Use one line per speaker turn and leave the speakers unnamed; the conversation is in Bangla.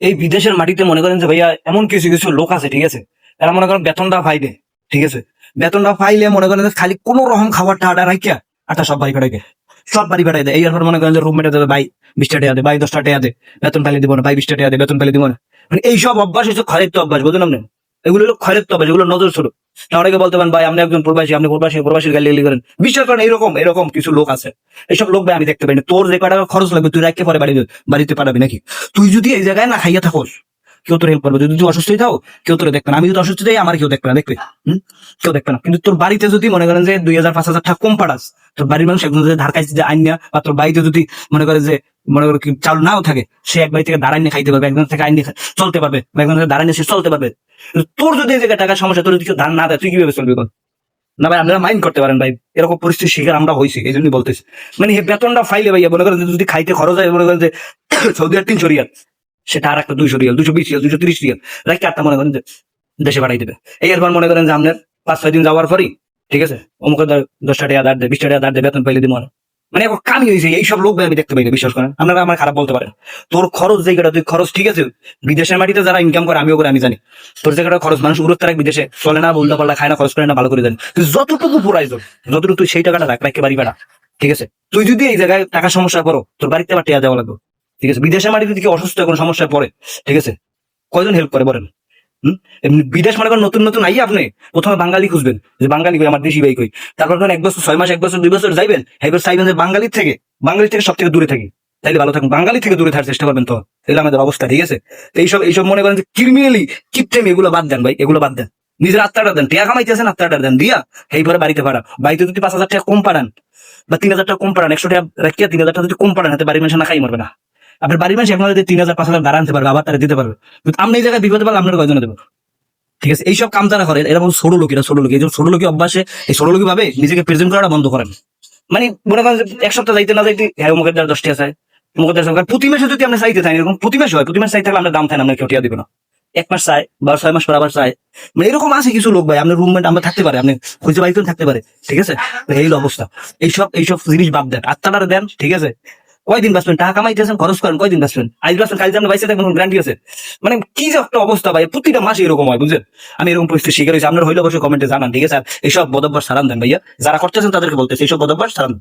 এই বিদেশের মাটিতে মনে করেন যে ভাইয়া এমন কিছু কিছু লোক আছে, ঠিক আছে, এরা মনে করেন বেতনটা পাইবে, ঠিক আছে, বেতনটা পাইলে মনে করেন যে খালি কোন রকম খাবার টাটা রাখিয়া আটা সব বাড়ি পাঠাই দেয়, সব বাড়ি পাঠাই দেয়। এই এরপর মনে করেন যে রুমমেটে দেবে ভাই 20টা টাকা দে, ভাই 10টা টাকা দে, বেতন পাইলে দিব না, ভাই 20টা টাকা দে, বেতন পাইলে দিব না। মানে এইসব অভ্যাস হচ্ছে খরের অভ্যাস, বুঝলেন আপনি? এগুলো হলো খরের অভ্যাস, এগুলো নজর ছোট। না অনেকে বলতে পারেন ভাই আপনি একজন প্রবাসী, আপনি প্রবাসী প্রবাসীর গালি করেন, বিশ্বাস করেন এরকম এরকম কিছু লোক আছে। এইসব লোক ভাই আমি দেখতে পাই না। তোর যে কটা খরচ লাগবে তুই রাখতে পরে বাড়িতে পাঠাবি নাকি? তুই যদি এই জায়গায় না খাইয়া থাকোস, কেউ তোর হেল্প করবে। যদি তুই অসুস্থ থাও, কেউ তোর দেখবে না। আমি যদি অসুস্থ যাই, আমার কেউ দেখবে না, দেখবে? কেউ দেখবে না। কিন্তু তোর বাড়িতে যদি মনে করেন যে 2000-5000 টাকা কম পাঠাস, তোর বাড়ির মানুষ একজন যদি ধার কাছে যে আইন নেয়া, বা তোর বাড়িতে যদি মনে করে যে মনে করে কি চাল নাও থাকে, সে এক বাড়ি থেকে দাঁড়াই নিয়ে খাইতে পারবে, একজন থেকে আইন নিয়ে চলতে পারবে, বা একজন থেকে দাঁড়াই নিয়ে সে চলতে পারবে। কিন্তু তোর যদি এই জায়গায় টাকার সমস্যা, তোর যদি কেউ ধার না দেয়, তুই কিভাবে চলবি বল? না ভাই, আপনারা মাইন্ড করতে পারেন ভাই, এরকম পরিস্থিতির শিকার আমরা হয়েছি, এই জন্যই বলতেছি। মানে এই বেতনটা ফাইলে ভাইয়া মনে করেন যে যদি খাইতে খরচ হয়, মনে করেন যে সৌদি আর 300 রিয়াল, সেটা আর একটা 200 রিয়াল, 220 রিয়াল, 230 রিয়াল রাখতে আটটা মনে করেন যে দেশে পাঠাই দেবে। এই এরপর মনে করেন যে আপনার 5-6 দিন যাওয়ার পরই, ঠিক আছে, অমুক 10টা টাকা দাঁড় দেয়, 20টা টাকা দাঁড় দেয়, বেতন পাইলে দিব না। মানে এখন কামি হয়েছে। এইসব লোক ভাই আমি দেখতে পাই না, বিশ্বাস করেন। আপনারা আমার খারাপ বলতে পারেন, তোর খরচ জায়গাটা তুই খরচ, ঠিক আছে, বিদেশের মাটিতে যারা ইনকাম করে, আমিও করে, আমি জানি তোর জায়গাটা খরচ। মানুষ উড়তে রাখ, বিদেশে চলে না, বলতে পারলা খায় না, খরচ করে না, ভালো করে জানি। তুই যতটুকু প্রয়োজন, যতটুকু তুই সেই টাকাটা রাখ, রাখতে বাড়ি বেড়া, ঠিক আছে। তুই যদি এই জায়গায় টাকা সমস্যা করো, তোর বাড়িতে আবার টেয়া দেওয়া লাগবে, ঠিক আছে। বিদেশের মাটিতে যদি কেউ অসুস্থ কোনো সমস্যায় পড়ে, ঠিক আছে, কয়জন হেল্প করে বলেন? এমনি বিদেশ মনে করেন নতুন নতুন আইয়া আপনি প্রথমে বাঙালি খুঁজবেন, যে বাঙালি কই, আমার দেশি ভাই কই। তারপর যখন 1 বছর 6 মাস, 1 বছর 2 বছর যাইবেন, এবার চাইবেন যে বাঙালির থেকে সব থেকে দূরে থাকি, তাইলে ভালো থাকুন। বাঙালি থেকে দূরে থাকার চেষ্টা করবেন, তো তাহলে আমাদের অবস্থা, ঠিক আছে। তো এইসব মনে করেন যে ক্রিমিনালি কিপটেমি, এগুলো বাদ দেন ভাই, এগুলো বাদ দেন। নিজের আত্মাটা দেন, টাকা কামাইতেছেন, আত্মাটা দেন দিয়া এইবারে বাড়িতে পাঠান। বাড়িতে যদি 5,000 টাকা কম পাঠান, বা 3,000 টাকা কম পাঠান, 100 টাকা রাখিয়া 3,000 টাকা যদি কম পাঠান, হাতে বাড়ির মানুষ না খাই মরবে না। আপনার বাড়ির মানুষ এখন যদি 3,000-5,000 দাঁড়া আনতে পারবে, আবার তারা দিতে পারবে। কিন্তু আপনি এই জায়গায় বিপদে পারলে আপনার কয়জনে দেবো? ঠিক আছে। এইসব কাম যারা করেন এরা ছোট লোক, এরা ছোট লোক। এই যে ছোট লোকই অভ্যাসে, এই ছোট লোকই ভাবে নিজেকে প্রেজেন্ট করাটা বন্ধ করেন। মানে মনে করেন যে 1 সপ্তাহ যাইতে না যাইতে, হ্যাঁ মুখের দ্বারা 10 টাকা চায়, মুখের দ্বারা প্রতি মাসে যদি আপনি চাইতে চান, এরকম প্রতি মাসে হয়, প্রতি মাসে চাই থাকলে আপনার দাম থাকে না, আপনার কেউ টিয়া দিবে না। 1 মাস চায়, বা 6 মাস পর আবার চায়। মানে এরকম আছে কিছু লোক ভাই, আপনার রুমমেট আমরা থাকতে পারে, আপনি খুঁজে বাড়িতেও থাকতে পারে, ঠিক আছে। এই অবস্থা। এইসব জিনিস বাদ দেন, আত্মাটা দেন, ঠিক আছে। কয়দিন বাঁচবেন? টাকা কামাইতেছেন, খরচ করেন, কয়দিন বাঁচবেন? আজ বাঁচবেন, কাল যেন বাইসে থাকবেন, গ্যারান্টি আছে? মানে কি যে একটা অবস্থা ভাই, প্রতিটা মাসে এরকম হয়, বুঝলেন? আমি এরকম পরিস্থিতি শিকার হয়েছি। আপনার হইলে অবশ্যই কমেন্টে জানান, ঠিক আছে। আর এইসব বদভ্যাস সারান দেন ভাইয়া, যারা করতেছেন তাদেরকে বলতেছে এইসব বদভ্যাস সারান।